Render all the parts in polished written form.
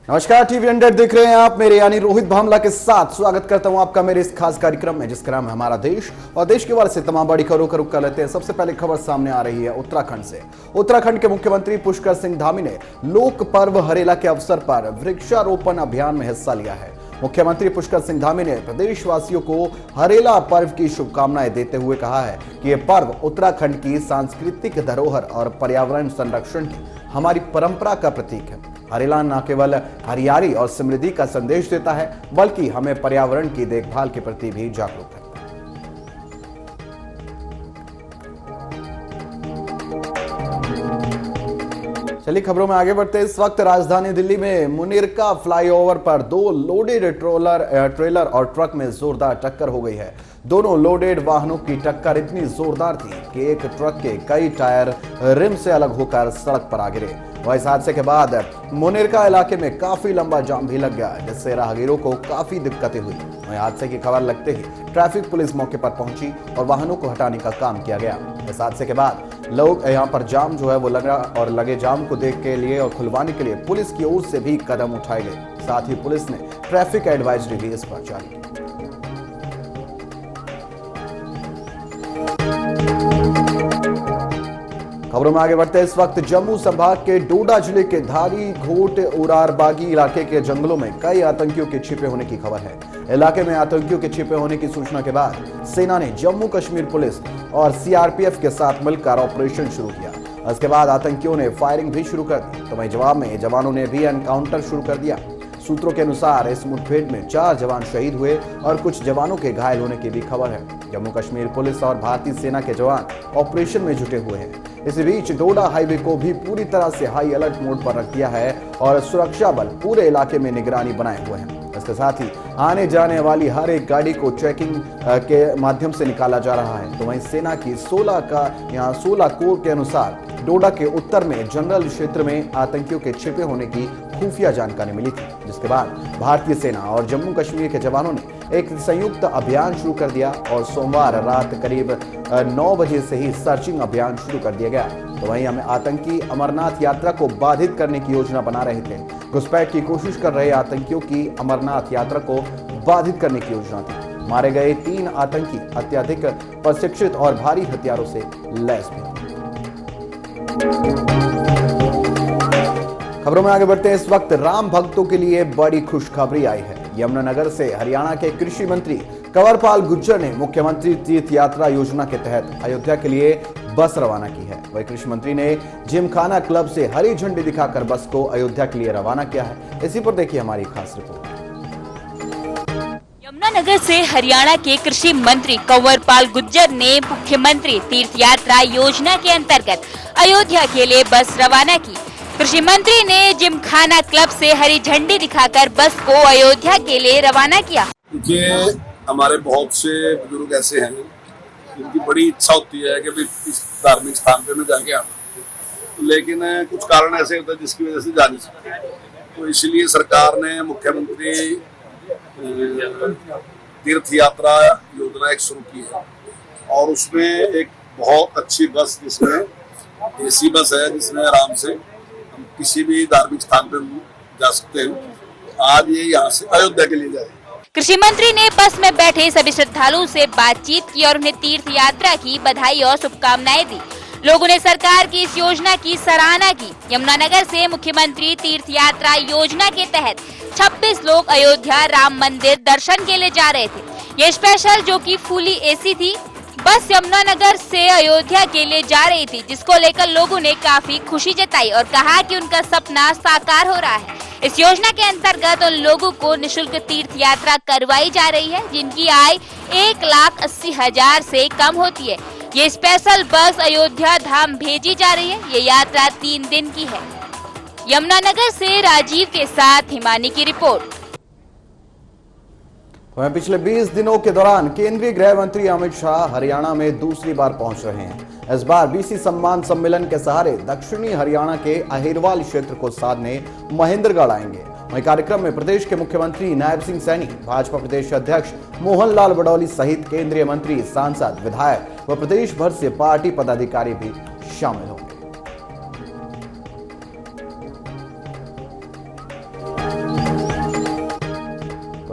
नमस्कार, टीवी 100 देख रहे हैं आप। मेरे यानी रोहित भामला के साथ स्वागत करता हूं आपका मेरे इस खास कार्यक्रम में, जिसका नाम है हमारा देश। और देश के बारे से तमाम बड़ी खबरों का रुख कर लेते हैं। सबसे पहले खबर सामने आ रही है उत्तराखंड से। उत्तराखंड के मुख्यमंत्री पुष्कर सिंह धामी ने लोक पर्व हरेला के अवसर पर वृक्षारोपण अभियान में हिस्सा लिया है। मुख्यमंत्री पुष्कर सिंह धामी ने प्रदेशवासियों को हरेला पर्व की शुभकामनाएं देते हुए कहा है कि यह पर्व उत्तराखंड की सांस्कृतिक धरोहर और पर्यावरण संरक्षण की हमारी परंपरा का प्रतीक है। हरेला न केवल हरियाली और समृद्धि का संदेश देता है, बल्कि हमें पर्यावरण की देखभाल के प्रति भी जागरूक करता है। चलिए खबरों में आगे बढ़ते हैं। इस वक्त राजधानी दिल्ली में मुनिरका फ्लाईओवर पर दो लोडेड ट्रेलर और ट्रक में जोरदार टक्कर हो गई है। दोनों लोडेड वाहनों की टक्कर इतनी जोरदार थी कि एक ट्रक के कई टायर रिम से अलग होकर सड़क पर आ गिरे। वह इस हादसे के बाद मुनिरका इलाके में काफी लंबा जाम भी लग गया, जिससे राहगीरों को काफी दिक्कतें हुई। वहीं हादसे की खबर लगते ही ट्रैफिक पुलिस मौके पर पहुंची और वाहनों को हटाने का काम किया गया। इस हादसे के बाद लोग यहां पर जाम जो है वो लगा, और लगे जाम को देख के लिए और खुलवाने के लिए पुलिस की ओर से भी कदम उठाए गए। साथ ही पुलिस ने ट्रैफिक एडवाइजरी भी इस पर जारी की। खबरों में आगे बढ़ते हैं। इस वक्त जम्मू संभाग के डोडा जिले के धारी घोट उरारबागी इलाके के जंगलों में कई आतंकियों के छिपे होने की खबर है। इलाके में आतंकियों के छिपे होने की सूचना के बाद सेना ने जम्मू कश्मीर पुलिस और सीआरपीएफ के साथ मिलकर ऑपरेशन शुरू किया। इसके बाद आतंकियों ने फायरिंग भी शुरू कर दी, तो वहीं जवाब में जवानों ने भी एनकाउंटर शुरू कर दिया। सूत्रों के अनुसार इस मुठभेड़ में 4 जवान शहीद हुए और कुछ जवानों के घायल होने की भी खबर है। जम्मू कश्मीर पुलिस और भारतीय सेना के जवान ऑपरेशन में जुटे हुए हैं। इसी बीच डोडा हाईवे को भी पूरी तरह से हाई अलर्ट मोड पर रख दिया है और सुरक्षा बल पूरे इलाके में निगरानी बनाए हुए हैं। इसके साथ ही आने जाने वाली हर एक गाड़ी को चेकिंग के माध्यम से निकाला जा रहा है। तो वहीं सेना की 16 कोर के अनुसार डोडा के उत्तर में जनरल क्षेत्र में आतंकियों के छिपे होने की खुफिया जानकारी मिली थी, जिसके बाद भारतीय सेना और जम्मू कश्मीर के जवानों ने एक संयुक्त अभियान शुरू कर दिया और सोमवार रात करीब 9 बजे से ही सर्चिंग अभियान शुरू कर दिया गया। तो वहीं हमें आतंकी अमरनाथ यात्रा को बाधित करने की योजना बना रहे थे। घुसपैठ की कोशिश कर रहे आतंकियों की अमरनाथ यात्रा को बाधित करने की योजना थी। मारे गए 3 आतंकी अत्यधिक प्रशिक्षित और भारी हथियारों से लैस थे। खबरों में आगे बढ़ते हैं। इस वक्त राम भक्तों के लिए बड़ी खुशखबरी आई है। यमुनानगर से हरियाणा के कृषि मंत्री कंवरपाल गुर्जर ने मुख्यमंत्री तीर्थ यात्रा योजना के तहत अयोध्या के लिए बस रवाना की है। वही कृषि मंत्री ने जिमखाना क्लब से हरी झंडी दिखाकर बस को अयोध्या के लिए रवाना किया है। इसी पर देखिए हमारी खास रिपोर्ट। यमुनानगर से हरियाणा के कृषि मंत्री कंवरपाल गुर्जर ने मुख्यमंत्री तीर्थ यात्रा योजना के अंतर्गत अयोध्या के लिए बस रवाना की। कृषि मंत्री ने जिमखाना क्लब से हरी झंडी दिखाकर बस को अयोध्या के लिए रवाना किया। देखिए, हमारे बहुत से बुजुर्ग ऐसे हैं जिनकी बड़ी इच्छा होती है कि इस धार्मिक स्थान पे मैं जाके आऊँ, लेकिन कुछ कारण ऐसे होते हैं जिसकी वजह से जा नहीं सकते। तो इसलिए सरकार ने मुख्यमंत्री तीर्थ यात्रा योजना एक शुरू की है और उसमें एक बहुत अच्छी बस, जिसमें एसी बस है, जिसमें आराम से हम किसी भी धार्मिक स्थान पे जा सकते हैं। आज ये यहाँ से अयोध्या के लिए जाए। कृषि मंत्री ने बस में बैठे सभी श्रद्धालुओं से बातचीत की और उन्हें तीर्थ यात्रा की बधाई और शुभकामनाएं दी। लोगों ने सरकार की इस योजना की सराहना की। यमुनानगर से मुख्यमंत्री तीर्थ यात्रा योजना के तहत 26 लोग अयोध्या राम मंदिर दर्शन के लिए जा रहे थे। ये स्पेशल जो कि फुली एसी थी बस यमुनानगर से अयोध्या के लिए जा रही थी, जिसको लेकर लोगों ने काफी खुशी जताई और कहा कि उनका सपना साकार हो रहा है। इस योजना के अंतर्गत उन लोगों को निशुल्क तीर्थ यात्रा करवाई जा रही है जिनकी आय 1,80,000 से कम होती है। ये स्पेशल बस अयोध्या धाम भेजी जा रही है। ये यात्रा 3 दिन की है। यमुनानगर से राजीव के साथ हिमानी की रिपोर्ट। वहीं पिछले 20 दिनों के दौरान केंद्रीय गृह मंत्री अमित शाह हरियाणा में दूसरी बार पहुंच रहे हैं। इस बार बीसी सम्मान सम्मेलन के सहारे दक्षिणी हरियाणा के अहिरवाल क्षेत्र को साधने महेंद्रगढ़ आएंगे। वहीं कार्यक्रम में प्रदेश के मुख्यमंत्री नायब सिंह सैनी, भाजपा प्रदेश अध्यक्ष मोहन लाल बडौली सहित केंद्रीय मंत्री, सांसद, विधायक व प्रदेश भर से पार्टी पदाधिकारी भी शामिल होंगे।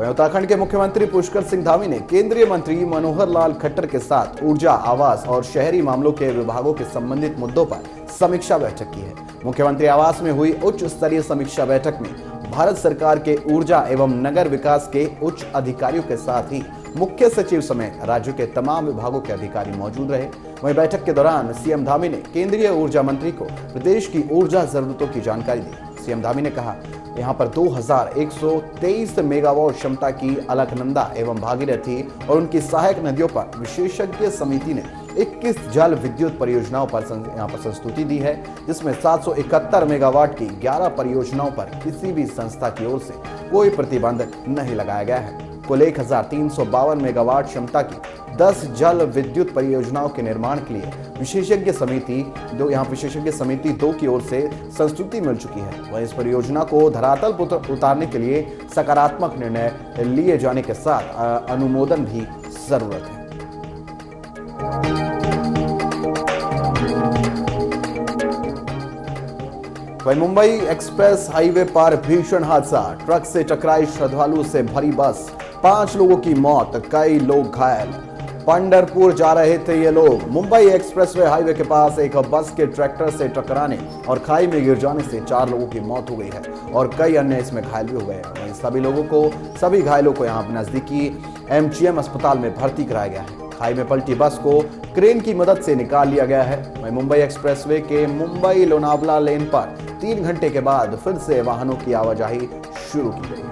वहीं उत्तराखंड के मुख्यमंत्री पुष्कर सिंह धामी ने केंद्रीय मंत्री मनोहर लाल खट्टर के साथ ऊर्जा, आवास और शहरी मामलों के विभागों के संबंधित मुद्दों पर समीक्षा बैठक की है। मुख्यमंत्री आवास में हुई उच्च स्तरीय समीक्षा बैठक में भारत सरकार के ऊर्जा एवं नगर विकास के उच्च अधिकारियों के साथ ही मुख्य सचिव समेत राज्य के तमाम विभागों के अधिकारी मौजूद रहे। वहीं बैठक के दौरान सीएम धामी ने केंद्रीय ऊर्जा मंत्री को प्रदेश की ऊर्जा जरूरतों की जानकारी दी। सीएम धामी ने कहा, यहां पर 2123 मेगावाट क्षमता की अलकनंदा एवं भागीरथी और उनकी सहायक नदियों पर विशेषज्ञ समिति ने 21 जल विद्युत परियोजनाओं पर यहाँ पर संस्तुति दी है, जिसमें 771 मेगावाट की 11 परियोजनाओं पर किसी भी संस्था की ओर से कोई प्रतिबंध नहीं लगाया गया है। कुल 1352 मेगावाट क्षमता की 10 जल विद्युत परियोजनाओं के निर्माण के लिए विशेषज्ञ समिति 2 की ओर से संस्तुति मिल चुकी है। वहीं इस परियोजना को धरातल पर उतारने के लिए सकारात्मक निर्णय लिए जाने के साथ अनुमोदन भी जरूरत है। वहीं मुंबई एक्सप्रेस हाईवे पर भीषण हादसा, ट्रक से टकराई श्रद्धालु से भरी बस, 5 लोगों की मौत, कई लोग घायल। पंढरपुर जा रहे थे ये लोग। मुंबई एक्सप्रेसवे हाईवे के पास एक बस के ट्रैक्टर से टकराने और खाई में गिर जाने से 4 लोगों की मौत हो गई है और कई अन्य इसमें घायल भी हो गए। वहीं सभी घायलों को यहाँ नजदीकी एमजीएम अस्पताल में भर्ती कराया गया है। खाई में पलटी बस को क्रेन की मदद से निकाल लिया गया है। वहीं मुंबई एक्सप्रेसवे के मुंबई लोनावला लेन पर 3 घंटे के बाद फिर से वाहनों की आवाजाही शुरू की गई है।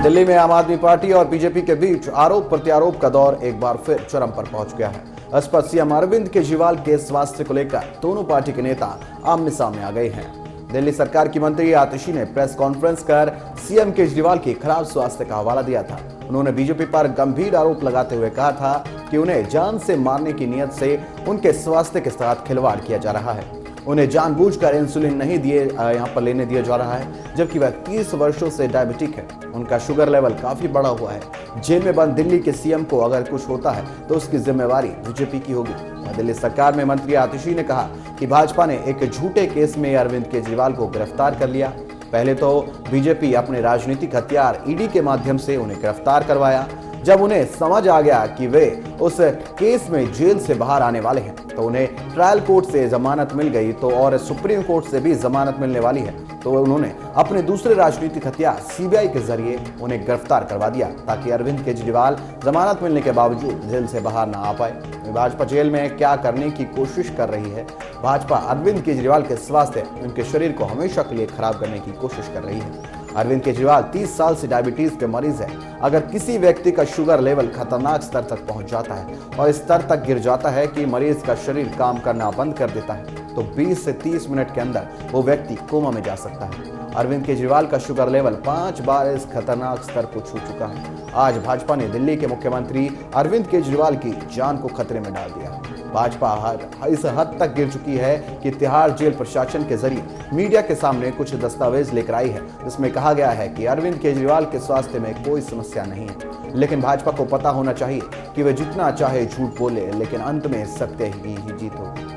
दिल्ली में आम आदमी पार्टी और बीजेपी के बीच आरोप प्रत्यारोप का दौर एक बार फिर चरम पर पहुंच गया है। इस पर सीएम अरविंद केजरीवाल के स्वास्थ्य को लेकर दोनों पार्टी के नेता आमने सामने आ गए हैं। दिल्ली सरकार की मंत्री आतिशी ने प्रेस कॉन्फ्रेंस कर सीएम केजरीवाल की खराब स्वास्थ्य का हवाला दिया था। उन्होंने बीजेपी पर गंभीर आरोप लगाते हुए कहा था कि उन्हें जान से मारने की नीयत से उनके स्वास्थ्य के साथ खिलवाड़ किया जा रहा है। उन्हें जानबूझकर इंसुलिन नहीं यहाँ पर लेने दिया जा रहा है, जबकि वह 30 वर्षों से डायबिटिक है। उनका शुगर लेवल काफी बढ़ा हुआ है। जेल में बंद दिल्ली के सीएम को अगर कुछ होता है तो उसकी जिम्मेवारी बीजेपी की होगी। दिल्ली सरकार में मंत्री आतिशी ने कहा कि भाजपा ने एक झूठे केस में अरविंद केजरीवाल को गिरफ्तार कर लिया। पहले तो बीजेपी अपने राजनीतिक हथियार ईडी के माध्यम से उन्हें गिरफ्तार करवाया। जब उन्हें समझ आ गया कि वे उस केस में जेल से बाहर आने वाले हैं तो उन्हें ट्रायल कोर्ट से जमानत मिल गई तो और सुप्रीम कोर्ट से भी जमानत मिलने वाली है, तो उन्होंने अपने दूसरे राजनीतिक हथियार सीबीआई के जरिए उन्हें गिरफ्तार करवा दिया ताकि अरविंद केजरीवाल जमानत मिलने के बावजूद जेल से बाहर ना आ पाए। भाजपा जेल में क्या करने की कोशिश कर रही है? भाजपा अरविंद केजरीवाल के स्वास्थ्य, उनके शरीर को हमेशा के लिए खराब करने की कोशिश कर रही है। अरविंद केजरीवाल 30 साल से डायबिटीज के मरीज है। अगर किसी व्यक्ति का शुगर लेवल खतरनाक स्तर तक पहुंच जाता है और इस स्तर तक गिर जाता है कि मरीज का शरीर काम करना बंद कर देता है तो 20 से 30 मिनट के अंदर वो व्यक्ति कोमा में जा सकता है। अरविंद केजरीवाल का शुगर लेवल 5 बार इस खतरनाक स्तर को छू चुका है। आज भाजपा ने दिल्ली के मुख्यमंत्री अरविंद केजरीवाल की जान को खतरे में डाल दिया। भाजपा इस हद तक गिर चुकी है कि तिहाड़ जेल प्रशासन के जरिए मीडिया के सामने कुछ दस्तावेज लेकर आई है, जिसमें कहा गया है कि अरविंद केजरीवाल के स्वास्थ्य में कोई समस्या नहीं है। लेकिन भाजपा को पता होना चाहिए कि वे जितना चाहे झूठ बोले, लेकिन अंत में सत्य ही जीत होगी।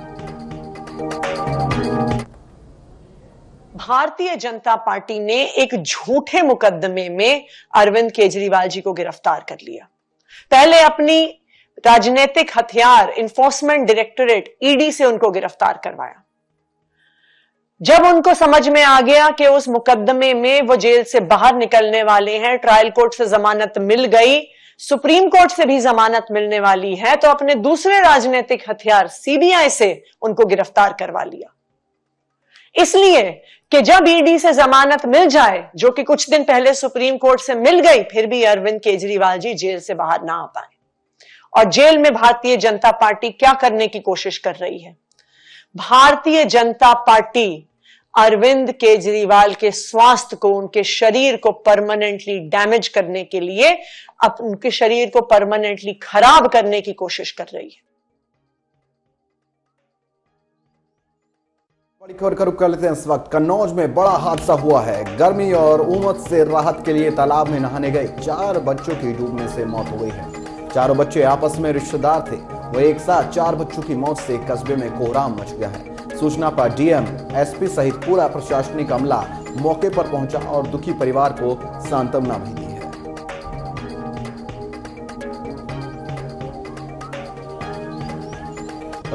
भारतीय जनता पार्टी ने एक झूठे मुकदमे में अरविंद केजरीवाल जी को गिरफ्तार कर लिया। पहले अपनी राजनीतिक हथियार इन्फोर्समेंट डायरेक्टोरेट ईडी से उनको गिरफ्तार करवाया। जब उनको समझ में आ गया कि उस मुकदमे में वो जेल से बाहर निकलने वाले हैं, ट्रायल कोर्ट से जमानत मिल गई, सुप्रीम कोर्ट से भी जमानत मिलने वाली है, तो अपने दूसरे राजनीतिक हथियार सीबीआई से उनको गिरफ्तार करवा लिया। इसलिए कि जब ईडी से जमानत मिल जाए, जो कि कुछ दिन पहले सुप्रीम कोर्ट से मिल गई, फिर भी अरविंद केजरीवाल जी जेल से बाहर ना आ पाए। और जेल में भारतीय जनता पार्टी क्या करने की कोशिश कर रही है? भारतीय जनता पार्टी अरविंद केजरीवाल के स्वास्थ्य को, उनके शरीर को परमानेंटली डैमेज करने के लिए, उनके शरीर को परमानेंटली खराब करने की कोशिश कर रही है। बड़ी खबर का रुख कर लेते हैं। इस वक्त कन्नौज में बड़ा हादसा हुआ है। गर्मी और उमस से राहत के लिए तालाब में नहाने गए 4 बच्चों की डूबने से मौत हो गई है। चारों बच्चे आपस में रिश्तेदार थे। वो एक साथ 4 बच्चों की मौत से कस्बे में कोहराम मच गया है। सूचना पर डीएम, एसपी सहित पूरा प्रशासनिक अमला मौके पर पहुंचा और दुखी परिवार को सांत्वना भी दी है।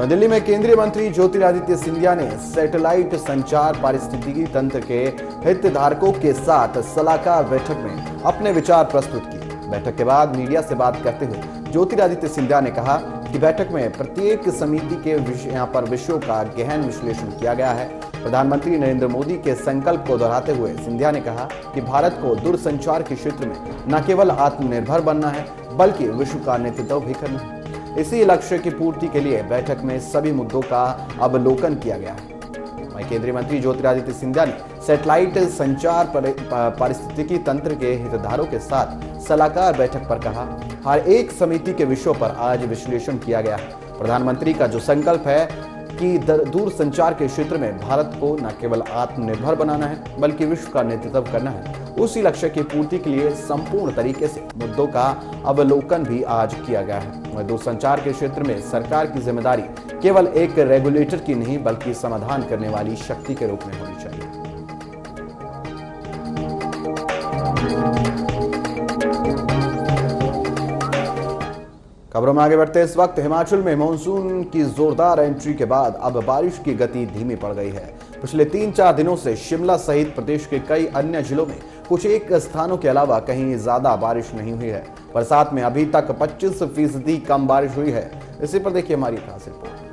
दिल्ली में केंद्रीय मंत्री ज्योतिरादित्य सिंधिया ने सैटेलाइट संचार पारिस्थितिकी तंत्र के हितधारकों के साथ सलाहकार बैठक में अपने विचार प्रस्तुत किए। बैठक के बाद मीडिया से बात करते हुए ज्योतिरादित्य सिंधिया ने कहा कि बैठक में प्रत्येक समिति के विषयों का गहन विश्लेषण किया गया है। प्रधानमंत्री नरेंद्र मोदी के संकल्प को दोहराते हुए सिंधिया ने कहा कि भारत को दूरसंचार के क्षेत्र में न केवल आत्मनिर्भर बनना है बल्कि विश्व का नेतृत्व भी करना है। इसी लक्ष्य की पूर्ति के लिए बैठक में सभी मुद्दों का अवलोकन किया गया है। वहीं केंद्रीय मंत्री ज्योतिरादित्य सिंधिया ने सैटेलाइट संचार पारिस्थितिकी तंत्र के हितधारकों के साथ सलाहकार बैठक पर कहा, हर एक समिति के विषयों पर आज विश्लेषण किया गया है। प्रधानमंत्री का जो संकल्प है कि दूर संचार के क्षेत्र में भारत को न केवल आत्मनिर्भर बनाना है बल्कि विश्व का नेतृत्व करना है, उसी लक्ष्य की पूर्ति के लिए संपूर्ण तरीके से मुद्दों का अवलोकन भी आज किया गया है। दूरसंचार के क्षेत्र में सरकार की जिम्मेदारी केवल एक रेगुलेटर की नहीं बल्कि समाधान करने वाली शक्ति के रूप में होनी चाहिए। खबरों में आगे बढ़ते इस वक्त हिमाचल में मानसून की जोरदार एंट्री के बाद अब बारिश की गति धीमी पड़ गई है। पिछले 3-4 दिनों से शिमला सहित प्रदेश के कई अन्य जिलों में कुछ एक स्थानों के अलावा कहीं ज्यादा बारिश नहीं हुई है। बरसात में अभी तक 25% कम बारिश हुई है। इसी पर देखिए हमारी खास रिपोर्ट।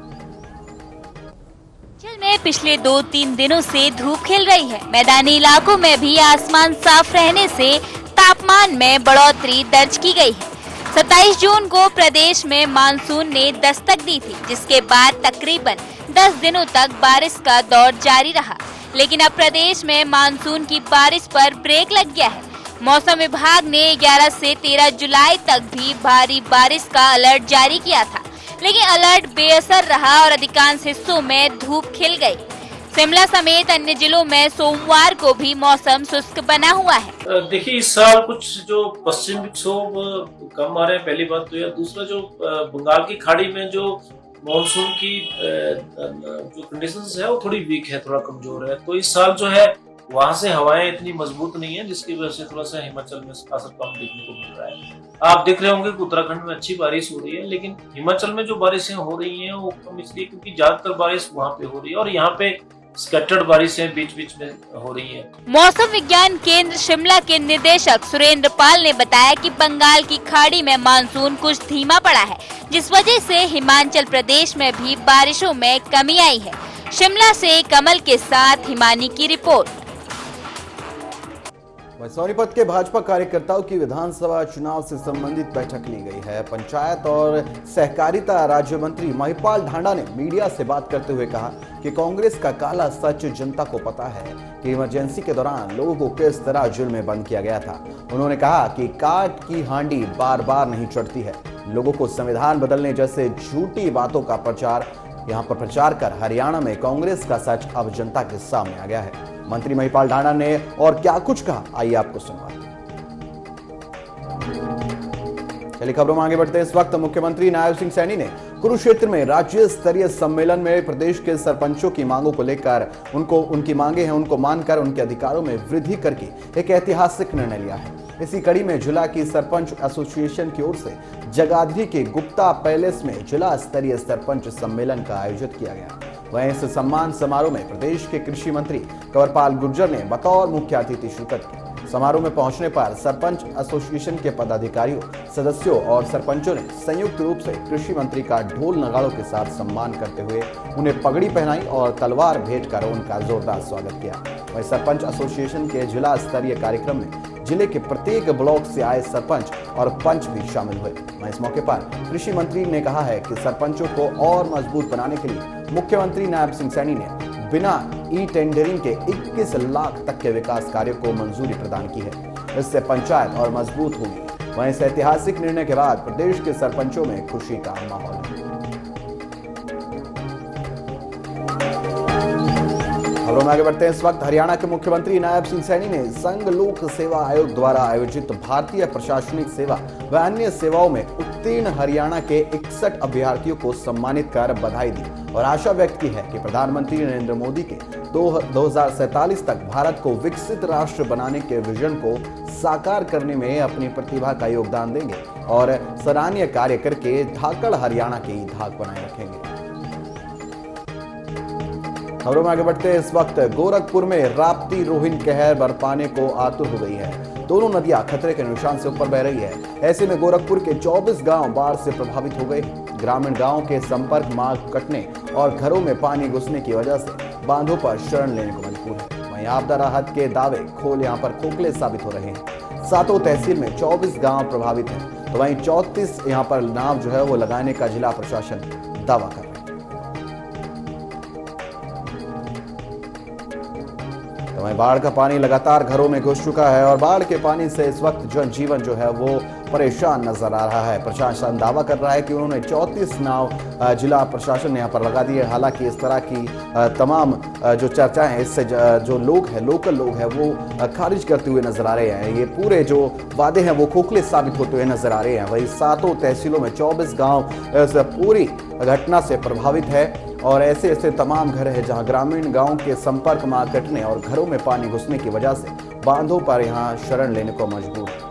में पिछले 2-3 दिनों से धूप खिल रही है। मैदानी इलाकों में भी आसमान साफ रहने से तापमान में बढ़ोतरी दर्ज की गई है। 27 जून को प्रदेश में मानसून ने दस्तक दी थी, जिसके बाद तकरीबन 10 दिनों तक बारिश का दौर जारी रहा, लेकिन अब प्रदेश में मानसून की बारिश पर ब्रेक लग गया है। मौसम विभाग ने 11 से 13 जुलाई तक भी भारी बारिश का अलर्ट जारी किया था, लेकिन अलर्ट बेअसर रहा और अधिकांश हिस्सों में धूप खिल गई। शिमला समेत अन्य जिलों में सोमवार को भी मौसम शुष्क बना हुआ है। देखिए इस साल कुछ जो पश्चिमी विक्षोभ कम आ रहे हैं, पहली बात तो यह। दूसरा जो बंगाल की खाड़ी में जो मॉनसून की जो कंडीशंस है वो थोड़ी वीक है, थोड़ा कमजोर है। तो इस साल जो है वहां से हवाएं इतनी मजबूत नहीं है, जिसकी वजह से थोड़ा सा हिमाचल में इसका असर कम देखने को मिल रहा है। आप देख रहे होंगे कि उत्तराखंड में अच्छी बारिश हो रही है, लेकिन हिमाचल में जो बारिशें हो रही हैं वो कम इसलिए क्योंकि ज्यादातर बारिश वहाँ पे हो रही है और यहाँ पे स्कैटर्ड बारिशें बीच बीच में हो रही हैं। मौसम विज्ञान केंद्र शिमला के निदेशक सुरेंद्र पाल ने बताया कि बंगाल की खाड़ी में मानसून कुछ धीमा पड़ा है, जिस वजह से हिमाचल प्रदेश में भी बारिशों में कमी आई है। शिमला से कमल के साथ हिमानी की रिपोर्ट। सोनीपत के भाजपा कार्यकर्ताओं की विधानसभा चुनाव से संबंधित बैठक ली गई है। पंचायत और सहकारिता राज्य मंत्री महिपाल ढांडा ने मीडिया से बात करते हुए कहा कि कांग्रेस का काला सच जनता को पता है कि इमरजेंसी के दौरान लोगों को किस तरह जेल में बंद किया गया था। उन्होंने कहा कि काट की हांडी बार बार नहीं चढ़ती है। लोगों को संविधान बदलने जैसे झूठी बातों का प्रचार कर हरियाणा में कांग्रेस का सच अब जनता के सामने आ गया है। मंत्री महिपाल ढांडा ने और क्या कुछ कहा, आइए आपको सुनवाते हैं। चलिए खबरों में आगे बढ़ते हैं। इस वक्त मुख्यमंत्री नायब सिंह सैनी ने कुरुक्षेत्र में राज्य स्तरीय सम्मेलन में प्रदेश के सरपंचों की मांगों को लेकर उनकी मांगे हैं उनको मानकर उनके अधिकारों में वृद्धि करके एक ऐतिहासिक निर्णय लिया है। इसी कड़ी में जिला की सरपंच एसोसिएशन की ओर से जगाधरी के गुप्ता पैलेस में जिला स्तरीय सरपंच सम्मेलन का आयोजित किया गया। वहीं इस सम्मान समारोह में प्रदेश के कृषि मंत्री कंवरपाल गुर्जर ने बतौर मुख्य अतिथि शिरकत की। समारोह में पहुंचने पर सरपंच एसोसिएशन के पदाधिकारियों, सदस्यों और सरपंचों ने संयुक्त रूप से कृषि मंत्री का ढोल नगाड़ों के साथ सम्मान करते हुए उन्हें पगड़ी पहनाई और तलवार भेंट कर उनका जोरदार स्वागत किया। वहीं सरपंच एसोसिएशन के जिला स्तरीय कार्यक्रम में जिले के प्रत्येक ब्लॉक से आए सरपंच और पंच भी शामिल हुए। वहीं इस मौके पर कृषि मंत्री ने कहा है कि सरपंचों को और मजबूत बनाने के लिए मुख्यमंत्री नायब सिंह सैनी ने बिना ई टेंडरिंग के 21 लाख तक के विकास कार्यों को मंजूरी प्रदान की है। इससे पंचायत और मजबूत होगी। वहीं इस ऐतिहासिक निर्णय के बाद प्रदेश के सरपंचों में खुशी का माहौल है। खबरों में आगे बढ़ते हैं। इस वक्त हरियाणा के मुख्यमंत्री नायब सिंह सैनी ने संघ लोक सेवा आयोग द्वारा आयोजित भारतीय प्रशासनिक सेवा व अन्य सेवाओं में उत्तीर्ण हरियाणा के 61 अभ्यर्थियों को सम्मानित कर बधाई दी और आशा व्यक्त की है कि प्रधानमंत्री नरेंद्र मोदी के 2047 तक भारत को विकसित राष्ट्र बनाने के विजन को साकार करने में अपनी प्रतिभा का योगदान देंगे और सराहनीय कार्य करके धाकड़ हरियाणा की धाक बनाए रखेंगे। खबरों में आगे बढ़ते हैं। इस वक्त गोरखपुर में राप्ती रोहिन कहर बरपाने को आतुर हो गई है। दोनों नदियां खतरे के निशान से ऊपर बह रही है। ऐसे में गोरखपुर के 24 गांव बाढ़ से प्रभावित हो गए। ग्रामीण गांवों के संपर्क मार्ग कटने और घरों में पानी घुसने की वजह से बांधों पर शरण लेने को मजबूर है। वहीं आपदा राहत के दावे खोल यहां पर खोखले साबित हो रहे हैं। सातों तहसील में 24 गांव प्रभावित हैं, तो वहीं 34 यहां पर नाव जो है वो लगाने का जिला प्रशासन दावा कर रहा है। वहीं बाढ़ का पानी लगातार घरों में घुस चुका है और बाढ़ के पानी से इस वक्त जनजीवन जो है वो परेशान नजर आ रहा है। प्रशासन दावा कर रहा है कि उन्होंने 34 नाव जिला प्रशासन ने यहाँ पर लगा दी है। हालांकि इस तरह की तमाम जो चर्चाएं हैं इससे जो लोग हैं, लोकल लोग हैं, वो खारिज करते हुए नजर आ रहे हैं। ये पूरे जो वादे हैं वो खोखले साबित होते हुए नजर आ रहे हैं। वही सातों तहसीलों में 24 गाँव इस पूरी घटना से प्रभावित है और ऐसे ऐसे तमाम घर हैं जहां ग्रामीण गांव के संपर्क मार्ग कटने और घरों में पानी घुसने की वजह से बांधों पर यहां शरण लेने को मजबूर है।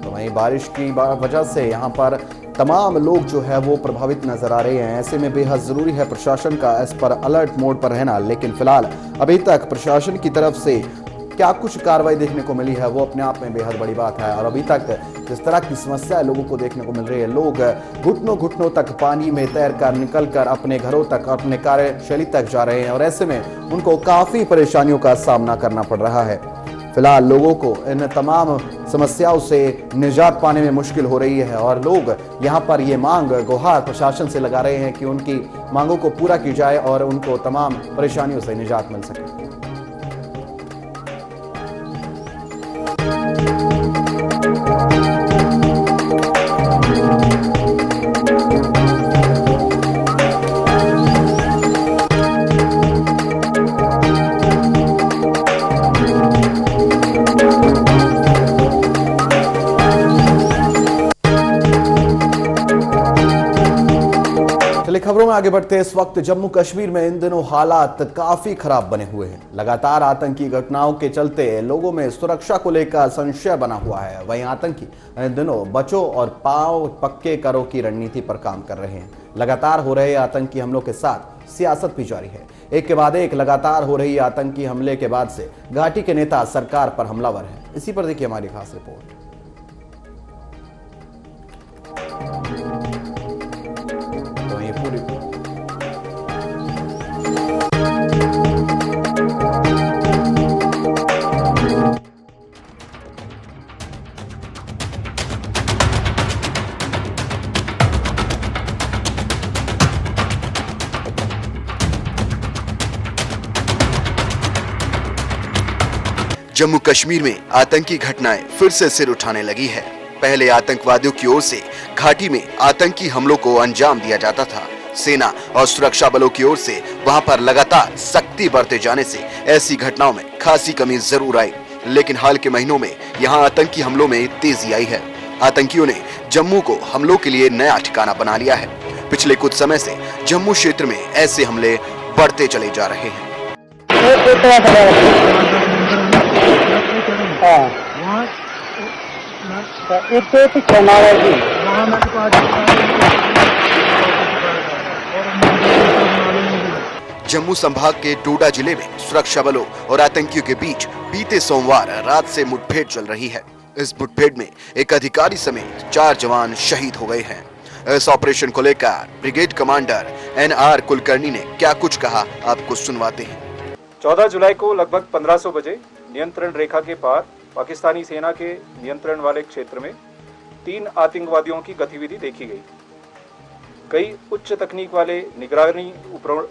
तो वहीं बारिश की वजह से यहां पर तमाम लोग जो है वो प्रभावित नजर आ रहे हैं। ऐसे में बेहद जरूरी है प्रशासन का इस पर अलर्ट मोड पर रहना। लेकिन फिलहाल अभी तक प्रशासन की तरफ से क्या कुछ कार्रवाई देखने को मिली है वो अपने आप में बेहद बड़ी बात है। और अभी तक जिस तरह की समस्या लोगों को देखने को मिल रही है, लोग घुटनों घुटनों तक पानी में तैर कर निकल कर अपने घरों तक, अपने कार्यशैली तक जा रहे हैं और ऐसे में उनको काफी परेशानियों का सामना करना पड़ रहा है। फिलहाल लोगों को इन तमाम समस्याओं से निजात पाने में मुश्किल हो रही है और लोग यहाँ पर ये मांग गुहार प्रशासन से लगा रहे हैं कि उनकी मांगों को पूरा की जाए और उनको तमाम परेशानियों से निजात मिल सके। खबरों में आगे बढ़ते हैं। इस वक्त जम्मू कश्मीर में इन दिनों हालात काफी खराब बने हुए हैं। लगातार आतंकी घटनाओं के चलते लोगों में सुरक्षा को लेकर संशय बना हुआ है। वहीं आतंकी इन दिनों बचो और पांव पक्के करो की रणनीति पर काम कर रहे हैं। लगातार हो रहे आतंकी हमलों के साथ सियासत भी जारी है। एक के बाद एक लगातार हो रही आतंकी हमले के बाद से घाटी के नेता सरकार पर हमलावर है। इसी पर देखिए हमारी खास रिपोर्ट। तो ये पूरी जम्मू कश्मीर में आतंकी घटनाएं फिर से सिर उठाने लगी है। पहले आतंकवादियों की ओर से घाटी में आतंकी हमलों को अंजाम दिया जाता था। सेना और सुरक्षा बलों की ओर से वहां पर लगातार सख्ती बरते जाने से ऐसी घटनाओं में खासी कमी जरूर आई। लेकिन हाल के महीनों में यहां आतंकी हमलों में तेजी आई है। आतंकियों ने जम्मू को हमलों के लिए नया ठिकाना बना लिया है। पिछले कुछ समय से जम्मू क्षेत्र में ऐसे हमले बढ़ते चले जा रहे हैं। जम्मू संभाग के डोडा जिले में सुरक्षा बलों और आतंकियों के बीच बीते सोमवार रात से मुठभेड़ चल रही है। इस मुठभेड़ में एक अधिकारी समेत 4 जवान शहीद हो गए हैं। इस ऑपरेशन को लेकर ब्रिगेड कमांडर NR कुलकर्णी ने क्या कुछ कहा, आपको सुनवाते हैं। 14 जुलाई को लगभग 1500 बजे नियंत्रण रेखा के पार पाकिस्तानी सेना के नियंत्रण वाले क्षेत्र में 3 आतंकवादियों की गतिविधि देखी गई। कई उच्च तकनीक वाले निगरानी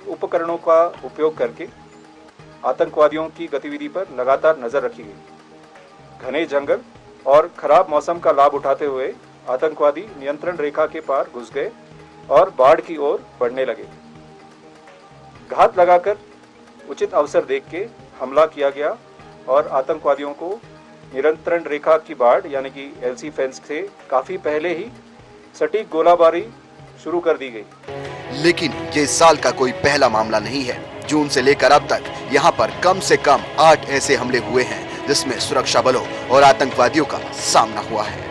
उपकरणों का उपयोग करके आतंकवादियों की गतिविधि पर लगातार नजर रखी गई। घने जंगल और खराब मौसम का लाभ उठाते हुए आतंकवादी नियंत्रण रेखा के पार घुस गए और बाढ़ की ओर बढ़ने लगे। घात लगाकर उचित अवसर देख के हमला किया गया और आतंकवादियों को नियंत्रण रेखा की बाढ़ यानी कि एलसी फेंस से काफी पहले ही सटीक गोलाबारी शुरू कर दी गई। लेकिन ये इस साल का कोई पहला मामला नहीं है। जून से लेकर अब तक यहाँ पर कम से कम 8 ऐसे हमले हुए हैं जिसमें सुरक्षा बलों और आतंकवादियों का सामना हुआ है।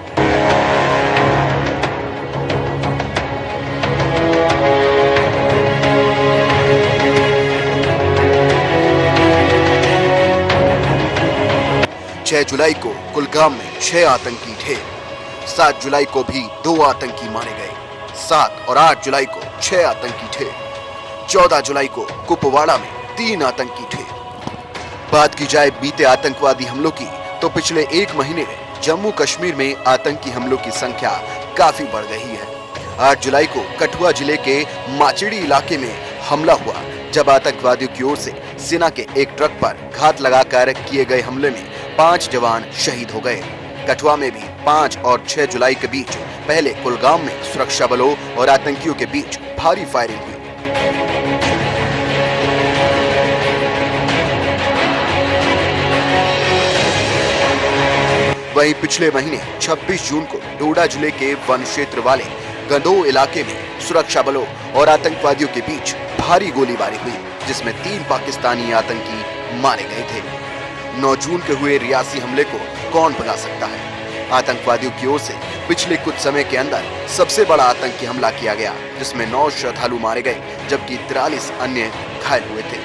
छह जुलाई को कुलगाम में 6 आतंकी ढेर, 7 जुलाई को भी 2 आतंकी मारे गए, 7 और 8 जुलाई को 6 आतंकी ढेर, 14 जुलाई को कुपवाड़ा में 3 आतंकी ढेर। बात की जाए बीते आतंकवादी हमलों की तो पिछले 1 महीने में जम्मू कश्मीर में आतंकी हमलों की संख्या काफी बढ़ गई है। 8 जुलाई को कठुआ जिले के माचिड़ी इलाके में हमला हुआ, जब आतंकवादियों की ओर से सेना के एक ट्रक पर घात लगाकर किए गए हमले में 5 जवान शहीद हो गए। कठुआ में भी 5 और 6 जुलाई के बीच पहले कुलगाम में सुरक्षा बलों और आतंकियों के बीच भारी फायरिंग हुई। वहीं पिछले महीने 26 जून को डोडा जिले के वन क्षेत्र वाले गंदो इलाके में सुरक्षा बलों और आतंकवादियों के बीच भारी गोलीबारी हुई, जिसमें 3 पाकिस्तानी आतंकी मारे गए थे। 9 जून के हुए रियासी हमले को कौन भुला सकता है। आतंकवादियों की ओर से पिछले कुछ समय के अंदर सबसे बड़ा आतंकी हमला किया गया, जिसमें 9 श्रद्धालु मारे गए जबकि 43 अन्य घायल हुए थे।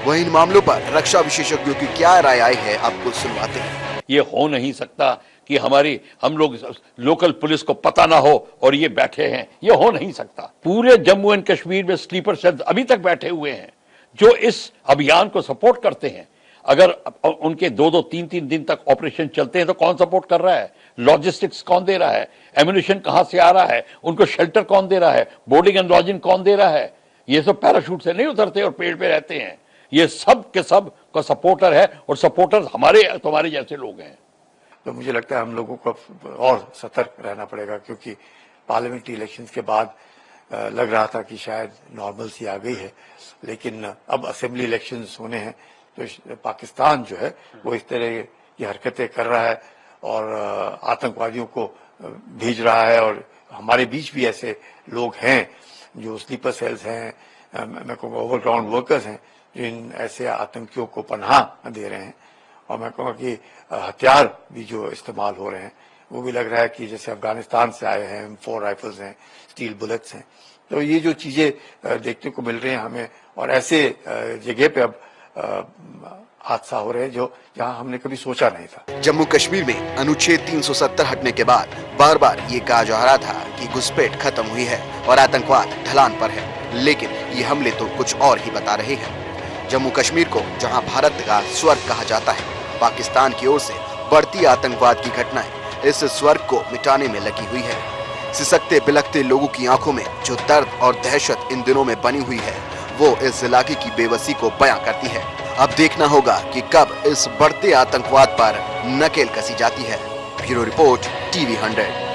वहीं इन मामलों पर रक्षा विशेषज्ञों की क्या राय आई है, आपको सुनवाते हैं। ये हो नहीं सकता कि हम लोग लोकल पुलिस को पता ना हो और ये बैठे हैं, ये हो नहीं सकता। पूरे जम्मू एंड कश्मीर में स्लीपर सेल्स अभी तक बैठे हुए हैं जो इस अभियान को सपोर्ट करते हैं। अगर उनके 2-2, 3-3 दिन तक ऑपरेशन चलते हैं तो कौन सपोर्ट कर रहा है? लॉजिस्टिक्स कौन दे रहा है? एम्युनिशन कहां से आ रहा है? उनको शेल्टर कौन दे रहा है? बोर्डिंग एंड लॉजिंग कौन दे रहा है? ये सब पैराशूट से नहीं उतरते और पेड़ पे रहते हैं। ये सब के सब का सपोर्टर है और सपोर्टर तुम्हारे जैसे लोग हैं। तो मुझे लगता है हम लोगों को और सतर्क रहना पड़ेगा, क्योंकि पार्लियामेंट्री इलेक्शंस के बाद लग रहा था कि शायद नॉर्मलसी आ गई है, लेकिन अब असेंबली इलेक्शंस होने हैं तो पाकिस्तान जो है वो इस तरह की हरकतें कर रहा है और आतंकवादियों को भेज रहा है। और हमारे बीच भी ऐसे लोग हैं जो स्लीपर सेल्स हैं, मैं कहूँगा ओवरग्राउंड वर्कर्स हैं, जो इन ऐसे आतंकियों को पनाह दे रहे हैं। और मैं कहूँगा कि हथियार भी जो इस्तेमाल हो रहे हैं वो भी लग रहा है कि जैसे अफगानिस्तान से आए हैं, M4 राइफल्स हैं, स्टील बुलेट्स हैं। तो ये जो चीजें देखने को मिल रही हैं हमें, और ऐसे जगह पे अब हादसा हो रहे हैं जो जहां हमने कभी सोचा नहीं था। जम्मू कश्मीर में अनुच्छेद 370 हटने के बाद बार बार ये कहा जा रहा था कि घुसपैठ खत्म हुई है और आतंकवाद ढलान पर है, लेकिन ये हमले तो कुछ और ही बता रहे हैं। जम्मू कश्मीर को जहां भारत का स्वर्ग कहा जाता है, पाकिस्तान की ओर से बढ़ती आतंकवाद की घटनाएं इस स्वर्ग को मिटाने में लगी हुई है। सिसकते बिलखते लोगों की आंखों में जो दर्द और दहशत इन दिनों में बनी हुई है, वो इस इलाके की बेबसी को बयां करती है। अब देखना होगा कि कब इस बढ़ते आतंकवाद पर नकेल कसी जाती है। Bureau report, TV 100।